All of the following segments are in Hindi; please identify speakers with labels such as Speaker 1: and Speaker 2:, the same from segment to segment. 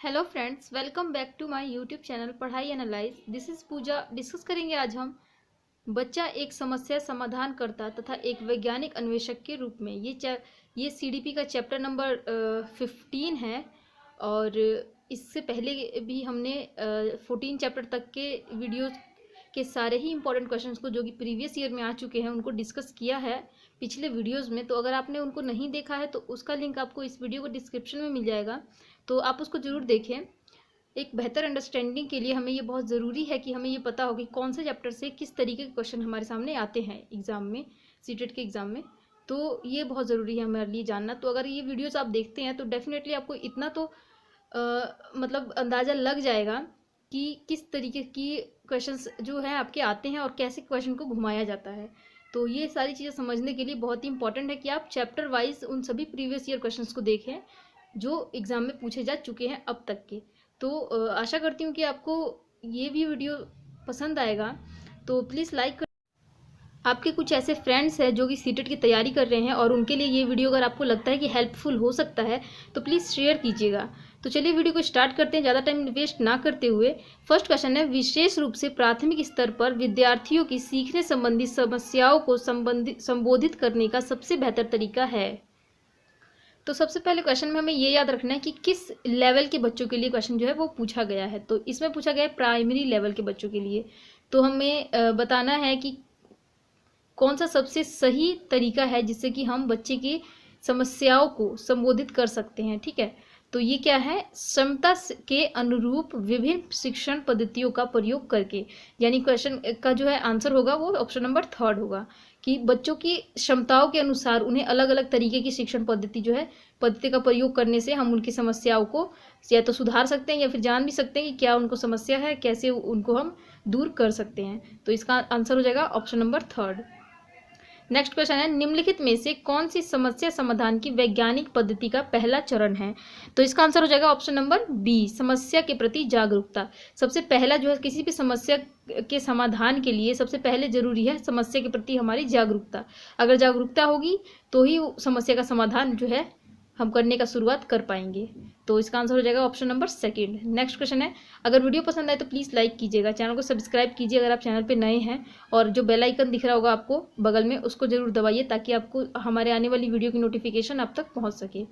Speaker 1: Hello friends, welcome back to my YouTube channel पढ़ाई analyse. This is Pooja. Discuss करेंगे आज हम बच्चा एक समस्या समाधान करता तथा एक वैज्ञानिक अन्वेषक के रूप में। ये सीडीपी का चैप्टर नंबर 15 है। और इससे पहले भी हमने 14 चैप्टर तक के वीडियोस के सारे ही इंपॉर्टेंट क्वेश्चंस को जो कि प्रीवियस ईयर में आ चुके हैं उनको डिस्कस किया है पिछले वीडियोस में। तो अगर आपने उनको नहीं देखा है तो उसका लिंक आपको इस वीडियो को डिस्क्रिप्शन में मिल जाएगा, तो आप उसको ज़रूर देखें। एक बेहतर अंडरस्टैंडिंग के लिए हमें ये बहुत ज़रूरी है कि हमें ये पता हो कि कौन से चैप्टर से किस तरीके के क्वेश्चन हमारे सामने आते हैं एग्ज़ाम में, सीटेट के एग्ज़ाम में। तो ये बहुत ज़रूरी है हमारे लिए जानना। तो अगर ये वीडियोस आप देखते हैं तो डेफिनेटली आपको इतना तो मतलब अंदाज़ा लग जाएगा कि किस तरीके की क्वेश्चंस जो है आपके आते हैं और कैसे क्वेश्चन को घुमाया जाता है। तो ये सारी चीज़ें समझने के लिए बहुत ही इंपॉर्टेंट है कि आप चैप्टर वाइज उन सभी प्रीवियस ईयर क्वेश्चंस को देखें जो एग्ज़ाम में पूछे जा चुके हैं अब तक के। तो आशा करती हूँ कि आपको ये भी वीडियो पसंद आएगा। तो प्लीज़ लाइक कर। आपके कुछ ऐसे फ्रेंड्स हैं जो कि सीटेट की तैयारी कर रहे हैं और उनके लिए ये वीडियो अगर आपको लगता है कि हेल्पफुल हो सकता है तो प्लीज़ शेयर कीजिएगा। तो चलिए वीडियो को स्टार्ट करते हैं ज़्यादा टाइम वेस्ट ना करते हुए। फर्स्ट क्वेश्चन है, विशेष रूप से प्राथमिक स्तर पर विद्यार्थियों की सीखने संबंधी समस्याओं को संबोधित करने का सबसे बेहतर तरीका है। तो सबसे पहले क्वेश्चन में हमें ये याद रखना है कि किस लेवल के बच्चों के लिए क्वेश्चन जो है वो पूछा गया है। तो इसमें पूछा गया है प्राइमरी लेवल के बच्चों के लिए। तो हमें बताना है कि कौन सा सबसे सही तरीका है जिससे कि हम बच्चे की समस्याओं को संबोधित कर सकते हैं। ठीक है, तो ये क्या है, क्षमता के अनुरूप विभिन्न शिक्षण पद्धतियों का प्रयोग करके। यानी क्वेश्चन का जो है आंसर होगा वो ऑप्शन नंबर 3 होगा कि बच्चों की क्षमताओं के अनुसार उन्हें अलग अलग तरीके की शिक्षण पद्धति का प्रयोग करने से हम उनकी समस्याओं को या तो सुधार सकते हैं या फिर जान भी सकते हैं कि क्या उनको समस्या है, कैसे उनको हम दूर कर सकते हैं। तो इसका आंसर हो जाएगा ऑप्शन नंबर 3। नेक्स्ट क्वेश्चन है, निम्नलिखित में से कौन सी समस्या समाधान की वैज्ञानिक पद्धति का पहला चरण है। तो इसका आंसर हो जाएगा ऑप्शन नंबर बी, समस्या के प्रति जागरूकता। सबसे पहला जो है किसी भी समस्या के समाधान के लिए सबसे पहले जरूरी है समस्या के प्रति हमारी जागरूकता। अगर जागरूकता होगी तो ही समस्या का समाधान जो है हम करने का शुरुआत कर पाएंगे। तो इसका आंसर हो जाएगा ऑप्शन नंबर 2। नेक्स्ट क्वेश्चन है, अगर वीडियो पसंद आए तो प्लीज़ लाइक कीजिएगा, चैनल को सब्सक्राइब कीजिए अगर आप चैनल पे नए हैं, और जो बेल आइकन दिख रहा होगा आपको बगल में उसको जरूर दबाइए ताकि आपको हमारे आने वाली वीडियो की नोटिफिकेशन आप तक पहुँच सके।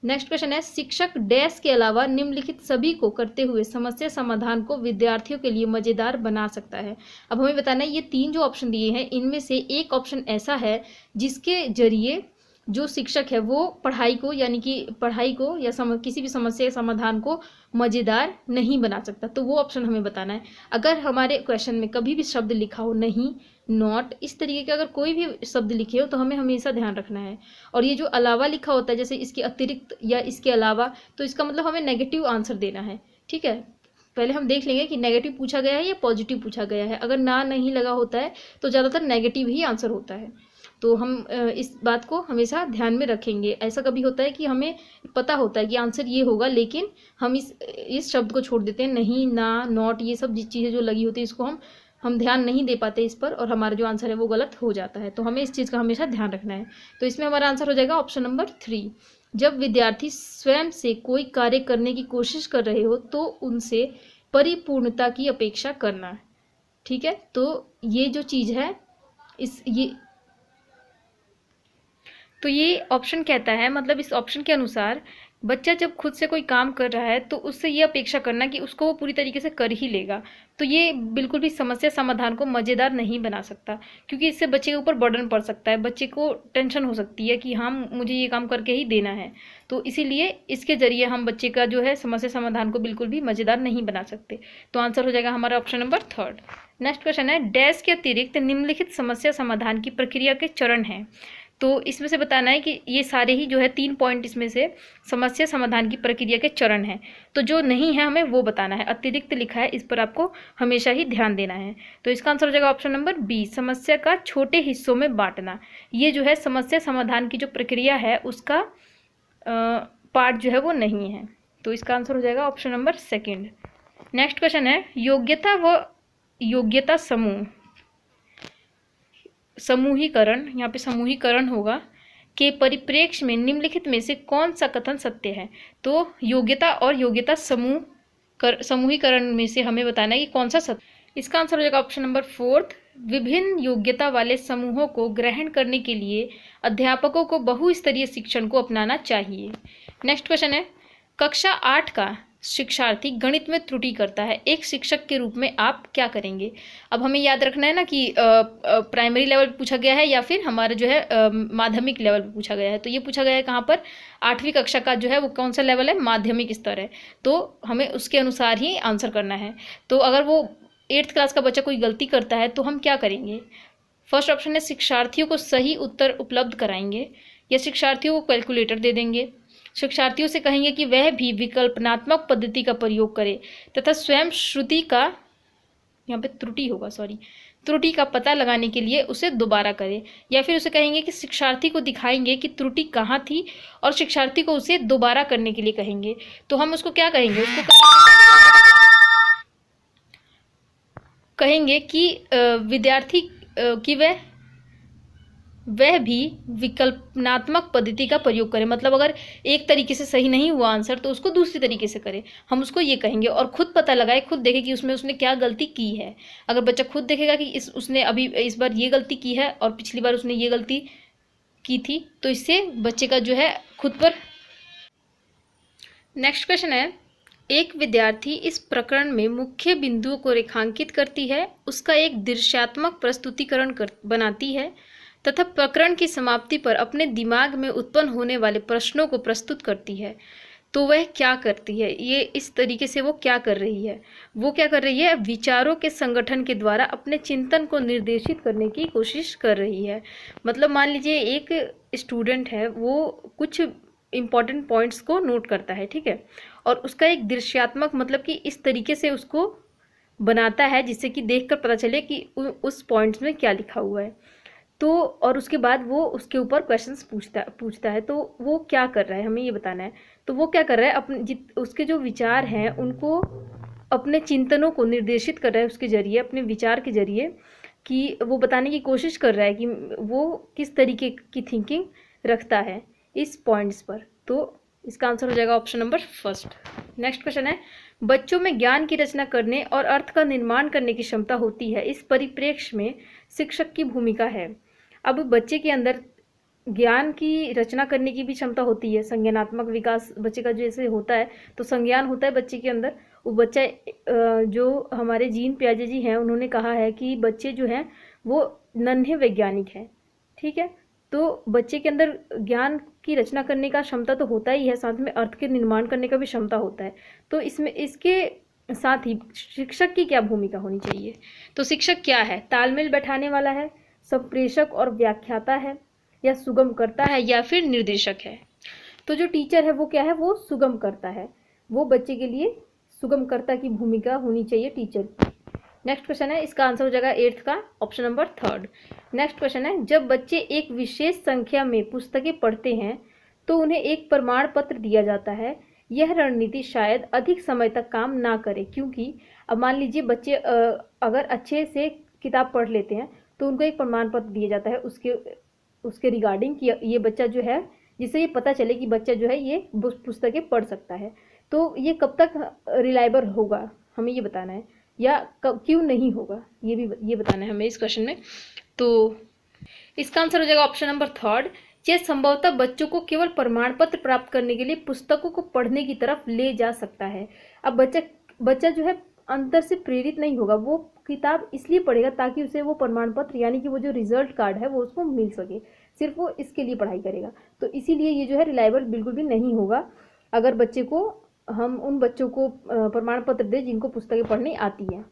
Speaker 1: नेक्स्ट क्वेश्चन है, शिक्षक डैश के अलावा निम्नलिखित सभी को करते हुए समस्या समाधान को विद्यार्थियों के लिए मजेदार बना सकता है। अब हमें बताना है ये 3 जो ऑप्शन दिए हैं इनमें से एक ऑप्शन ऐसा है जिसके जरिए जो शिक्षक है वो पढ़ाई को यानी कि पढ़ाई को या किसी भी समस्या के समाधान को मज़ेदार नहीं बना सकता। तो वो ऑप्शन हमें बताना है। अगर हमारे क्वेश्चन में कभी भी शब्द लिखा हो नहीं, नॉट, इस तरीके के अगर कोई भी शब्द लिखे हो तो हमें हमेशा ध्यान रखना है। और ये जो अलावा लिखा होता है जैसे इसके अतिरिक्त या इसके अलावा, तो इसका मतलब हमें नेगेटिव आंसर देना है। ठीक है, पहले हम देख लेंगे कि नेगेटिव पूछा गया है या पॉजिटिव पूछा गया है। अगर ना नहीं लगा होता है तो ज़्यादातर नेगेटिव ही आंसर होता है। तो हम इस बात को हमेशा ध्यान में रखेंगे। ऐसा कभी होता है कि हमें पता होता है कि आंसर ये होगा लेकिन हम इस शब्द को छोड़ देते हैं, नहीं, ना, नॉट, ये सब चीज़ें जो लगी होती है इसको हम ध्यान नहीं दे पाते इस पर, और हमारा जो आंसर है वो गलत हो जाता है। तो हमें इस चीज़ का हमेशा ध्यान रखना है। तो इसमें हमारा आंसर हो जाएगा ऑप्शन नंबर 3। जब विद्यार्थी स्वयं से कोई कार्य करने की कोशिश कर रहे हो तो उनसे परिपूर्णता की अपेक्षा करना। ठीक है, तो ये जो चीज़ है तो ये ऑप्शन कहता है, मतलब इस ऑप्शन के अनुसार बच्चा जब खुद से कोई काम कर रहा है तो उससे ये अपेक्षा करना कि उसको वो पूरी तरीके से कर ही लेगा। तो ये बिल्कुल भी समस्या समाधान को मज़ेदार नहीं बना सकता, क्योंकि इससे बच्चे के ऊपर बर्डन पड़ सकता है, बच्चे को टेंशन हो सकती है कि हाँ मुझे ये काम करके ही देना है। तो इसीलिए इसके ज़रिए हम बच्चे का जो है समस्या समाधान को बिल्कुल भी मज़ेदार नहीं बना सकते। तो आंसर हो जाएगा हमारा ऑप्शन नंबर 3। नेक्स्ट क्वेश्चन है, डैश के अतिरिक्त निम्नलिखित समस्या समाधान की प्रक्रिया के चरण हैं। तो इसमें से बताना है कि ये सारे ही जो है 3 पॉइंट इसमें से समस्या समाधान की प्रक्रिया के चरण हैं। तो जो नहीं है हमें वो बताना है, अतिरिक्त लिखा है इस पर आपको हमेशा ही ध्यान देना है। तो इसका आंसर हो जाएगा ऑप्शन नंबर बी, समस्या का छोटे हिस्सों में बांटना। ये जो है समस्या समाधान की जो प्रक्रिया है उसका पार्ट जो है वो नहीं है। तो इसका आंसर हो जाएगा ऑप्शन नंबर 2। नेक्स्ट क्वेश्चन है, योग्यता व योग्यता समूहीकरण, यहाँ पे समूहीकरण होगा के परिप्रेक्ष्य में निम्नलिखित में से कौन सा कथन सत्य है? तो योग्यता और योग्यता समूहीकरण में से हमें बताना है कि कौन सा सत्य। इसका आंसर हो जाएगा ऑप्शन नंबर 4। विभिन्न योग्यता वाले समूहों को ग्रहण करने के लिए अध्यापकों को बहुस्तरीय शिक्षण को अपनाना चाहिए। नेक्स्ट क्वेश्चन है, कक्षा 8 का शिक्षार्थी गणित में त्रुटि करता है, एक शिक्षक के रूप में आप क्या करेंगे? अब हमें याद रखना है ना कि प्राइमरी लेवल पे पूछा गया है या फिर हमारा जो है माध्यमिक लेवल पे पूछा गया है। तो ये पूछा गया है कहाँ पर, 8वीं कक्षा का जो है वो कौन सा लेवल है, माध्यमिक स्तर है। तो हमें उसके अनुसार ही आंसर करना है। तो अगर वो 8th क्लास का बच्चा कोई गलती करता है तो हम क्या करेंगे? फर्स्ट ऑप्शन है शिक्षार्थियों को सही उत्तर उपलब्ध कराएंगे या शिक्षार्थियों को कैलकुलेटर दे देंगे। शिक्षार्थियों से कहेंगे कि वह भी विकल्पनात्मक पद्धति का प्रयोग करे तथा स्वयं श्रुति का, यहाँ पे त्रुटि होगा सॉरी, त्रुटि का पता लगाने के लिए उसे दोबारा करे, या फिर उसे कहेंगे कि शिक्षार्थी को दिखाएंगे कि त्रुटि कहाँ थी और शिक्षार्थी को उसे दोबारा करने के लिए कहेंगे। तो हम उसको क्या कहेंगे? उसको कहेंगे कि विद्यार्थी कि वह भी विकल्पनात्मक पद्धति का प्रयोग करे। मतलब अगर एक तरीके से सही नहीं हुआ आंसर तो उसको दूसरी तरीके से करे, हम उसको ये कहेंगे। और खुद पता लगाए, खुद देखे कि उसने क्या गलती की है। अगर बच्चा खुद देखेगा कि उसने अभी इस बार ये गलती की है और पिछली बार उसने ये गलती की थी, तो इससे बच्चे का जो है खुद पर। नेक्स्ट क्वेश्चन है, एक विद्यार्थी इस प्रकरण में मुख्य बिंदुओं को रेखांकित करती है, उसका एक दृश्यात्मक प्रस्तुतिकरण बनाती है तथा प्रकरण की समाप्ति पर अपने दिमाग में उत्पन्न होने वाले प्रश्नों को प्रस्तुत करती है। तो वह क्या करती है? ये इस तरीके से वो क्या कर रही है? वो क्या कर रही है? विचारों के संगठन के द्वारा अपने चिंतन को निर्देशित करने की कोशिश कर रही है। मतलब मान लीजिए एक स्टूडेंट है, वो कुछ इंपॉर्टेंट पॉइंट्स को नोट करता है, ठीक है, और उसका एक दृश्यात्मक मतलब कि इस तरीके से उसको बनाता है जिससे कि देखकर पता चले कि उस पॉइंट्स में क्या लिखा हुआ है। तो और उसके बाद वो उसके ऊपर क्वेश्चंस पूछता है। तो वो क्या कर रहा है, हमें ये बताना है। तो वो क्या कर रहा है, अपने उसके जो विचार हैं उनको, अपने चिंतनों को निर्देशित कर रहा है उसके जरिए, अपने विचार के जरिए, कि वो बताने की कोशिश कर रहा है कि वो किस तरीके की थिंकिंग रखता है इस पॉइंट्स पर। तो इसका आंसर हो जाएगा ऑप्शन नंबर 1। नेक्स्ट क्वेश्चन है, बच्चों में ज्ञान की रचना करने और अर्थ का निर्माण करने की क्षमता होती है, इस परिप्रेक्ष्य में शिक्षक की भूमिका है। अब बच्चे के अंदर ज्ञान की रचना करने की भी क्षमता होती है, संज्ञानात्मक विकास बच्चे का जैसे होता है, तो संज्ञान होता है बच्चे के अंदर। वो बच्चा, जो हमारे जीन पियाजे जी हैं उन्होंने कहा है कि बच्चे जो हैं वो नन्हे वैज्ञानिक हैं, ठीक है। तो बच्चे के अंदर ज्ञान की रचना करने का क्षमता तो होता ही है, साथ में अर्थ के निर्माण करने का भी क्षमता होता है। तो इसमें इसके साथ ही शिक्षक की क्या भूमिका होनी चाहिए? तो शिक्षक क्या है? तालमेल बैठाने वाला है, संप्रेषक और व्याख्याता है, या सुगम करता है, या फिर निर्देशक है? तो जो टीचर है वो क्या है? वो सुगम करता है। वो बच्चे के लिए सुगमकर्ता की भूमिका होनी चाहिए टीचर की। नेक्स्ट क्वेश्चन है, इसका आंसर हो जाएगा 8th का ऑप्शन नंबर 3। नेक्स्ट क्वेश्चन है, जब बच्चे एक विशेष संख्या में पुस्तकें पढ़ते हैं तो उन्हें एक प्रमाण पत्र दिया जाता है। यह रणनीति शायद अधिक समय तक काम ना करे, क्योंकि अब मान लीजिए बच्चे अगर अच्छे से किताब पढ़ लेते हैं तो उनको एक प्रमाण पत्र दिया जाता है उसके रिगार्डिंग कि ये बच्चा जो है, जिससे ये पता चले कि बच्चा जो है ये पुस्तकें पढ़ सकता है। तो ये कब तक रिलायबल होगा, हमें ये बताना है, या क्यों नहीं होगा, ये बताना है हमें इस क्वेश्चन में। तो इसका आंसर हो जाएगा ऑप्शन नंबर 3। यह संभवतः बच्चों को केवल प्रमाण पत्र प्राप्त करने के लिए पुस्तकों को पढ़ने की तरफ ले जा सकता है। अब बच्चा जो है अंदर से प्रेरित नहीं होगा, वो किताब इसलिए पढ़ेगा ताकि उसे वो प्रमाण पत्र यानी कि वो जो रिजल्ट कार्ड है वो उसको मिल सके, सिर्फ वो इसके लिए पढ़ाई करेगा। तो इसीलिए ये जो है रिलायबल बिल्कुल भी नहीं होगा अगर बच्चे को हम उन बच्चों को प्रमाण पत्र दें जिनको पुस्तकें पढ़नी आती है।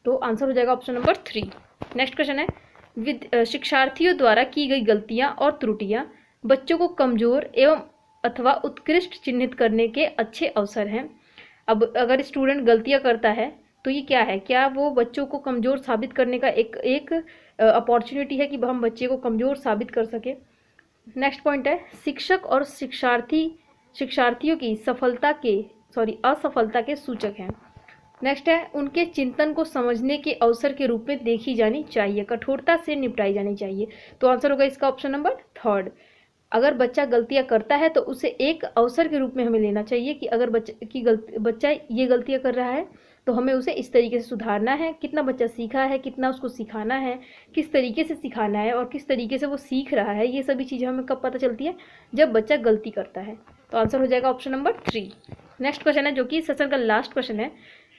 Speaker 1: तो आंसर हो जाएगा ऑप्शन नंबर 3। नेक्स्ट क्वेश्चन है, शिक्षार्थियों द्वारा की गई गलतियां और त्रुटियां बच्चों को कमजोर एवं अथवा उत्कृष्ट चिन्हित करने के अच्छे अवसर हैं। अब अगर स्टूडेंट गलतियां करता है तो ये क्या है, क्या वो बच्चों को कमज़ोर साबित करने का एक अपॉर्चुनिटी है कि हम बच्चे को कमज़ोर साबित कर सके। नेक्स्ट पॉइंट है, शिक्षक और शिक्षार्थियों की असफलता के सूचक हैं। नेक्स्ट है, उनके चिंतन को समझने के अवसर के रूप में देखी जानी चाहिए, कठोरता से निपटाई जानी चाहिए। तो आंसर होगा इसका ऑप्शन नंबर थर्ड। अगर बच्चा गलतियां करता है तो उसे एक अवसर के रूप में हमें लेना चाहिए कि अगर बच्चा ये गलतियां कर रहा है तो हमें उसे इस तरीके से सुधारना है, कितना बच्चा सीखा है, कितना उसको सिखाना है, किस तरीके से सिखाना है और किस तरीके से वो सीख रहा है, ये सभी चीज़ें हमें कब पता चलती है, जब बच्चा गलती करता है। तो आंसर हो जाएगा ऑप्शन नंबर 3। नेक्स्ट क्वेश्चन है जो कि सेशन का लास्ट क्वेश्चन है।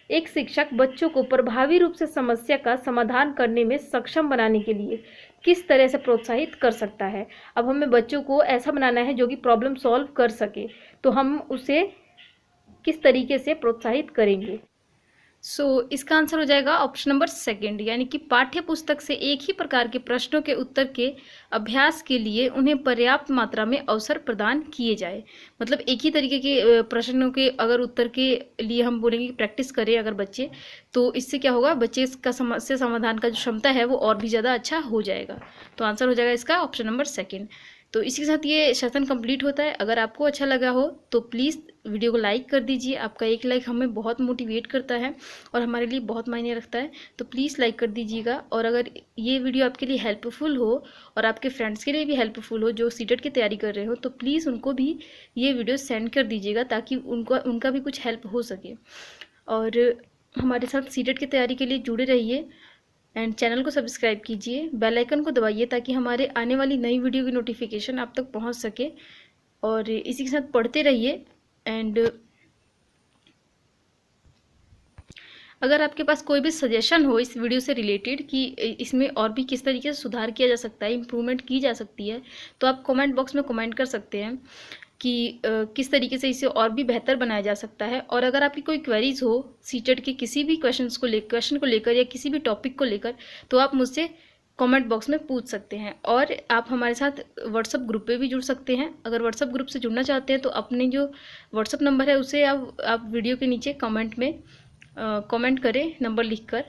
Speaker 1: एक शिक्षक बच्चों को प्रभावी रूप से समस्या का समाधान करने में सक्षम बनाने के लिए किस तरह से प्रोत्साहित कर सकता है। अब हमें बच्चों को ऐसा बनाना है जो कि प्रॉब्लम सॉल्व कर सके, तो हम उसे किस तरीके से प्रोत्साहित करेंगे। इसका आंसर हो जाएगा ऑप्शन नंबर सेकंड, यानी कि पाठ्य पुस्तक से एक ही प्रकार के प्रश्नों के उत्तर के अभ्यास के लिए उन्हें पर्याप्त मात्रा में अवसर प्रदान किए जाए। मतलब एक ही तरीके के प्रश्नों के अगर उत्तर के लिए हम बोलेंगे कि प्रैक्टिस करें अगर बच्चे, तो इससे क्या होगा, बच्चे का समस्या समाधान का जो क्षमता है वो और भी ज़्यादा अच्छा हो जाएगा। तो आंसर हो जाएगा इसका ऑप्शन नंबर सेकेंड। तो इसी के साथ ये सेशन कंप्लीट होता है। अगर आपको अच्छा लगा हो तो प्लीज़ वीडियो को लाइक कर दीजिए। आपका एक लाइक हमें बहुत मोटिवेट करता है और हमारे लिए बहुत मायने रखता है, तो प्लीज़ लाइक कर दीजिएगा। और अगर ये वीडियो आपके लिए हेल्पफुल हो और आपके फ्रेंड्स के लिए भी हेल्पफुल हो जो सीटेट की तैयारी कर रहे हो, तो प्लीज़ उनको भी ये वीडियो सेंड कर दीजिएगा ताकि उनका भी कुछ हेल्प हो सके। और हमारे साथ सीटेट की तैयारी के लिए जुड़े रहिए एंड चैनल को सब्सक्राइब कीजिए, बेल आइकन को दबाइए ताकि हमारे आने वाली नई वीडियो की नोटिफिकेशन आप तक पहुंच सके। और इसी के साथ पढ़ते रहिए। एंड अगर आपके पास कोई भी सजेशन हो इस वीडियो से रिलेटेड कि इसमें और भी किस तरीके से सुधार किया जा सकता है, इम्प्रूवमेंट की जा सकती है, तो आप कमेंट बॉक्स में कमेंट कर सकते हैं कि किस तरीके से इसे और भी बेहतर बनाया जा सकता है। और अगर आपकी कोई क्वेरीज हो सीटेट के किसी भी क्वेश्चन को लेकर या किसी भी टॉपिक को लेकर, तो आप मुझसे कमेंट बॉक्स में पूछ सकते हैं। और आप हमारे साथ व्हाट्सअप ग्रुप पे भी जुड़ सकते हैं। अगर व्हाट्सअप ग्रुप से जुड़ना चाहते हैं तो अपने जो व्हाट्सअप नंबर है उसे आप वीडियो के नीचे कमेंट में कमेंट करें नंबर लिखकर,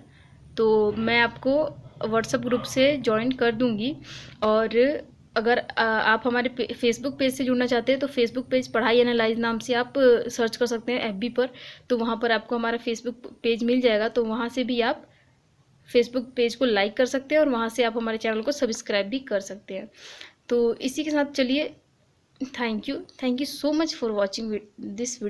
Speaker 1: तो मैं आपको व्हाट्सअप ग्रुप से ज्वाइन कर दूंगी। और अगर आप हमारे फेसबुक पेज से जुड़ना चाहते हैं तो फेसबुक पेज पढ़ाई एनालाइज नाम से आप सर्च कर सकते हैं FB पर, तो वहाँ पर आपको हमारा फेसबुक पेज मिल जाएगा। तो वहाँ से भी आप फेसबुक पेज को लाइक कर सकते हैं और वहाँ से आप हमारे चैनल को सब्सक्राइब भी कर सकते हैं। तो इसी के साथ चलिए, thank you so much for watching this video.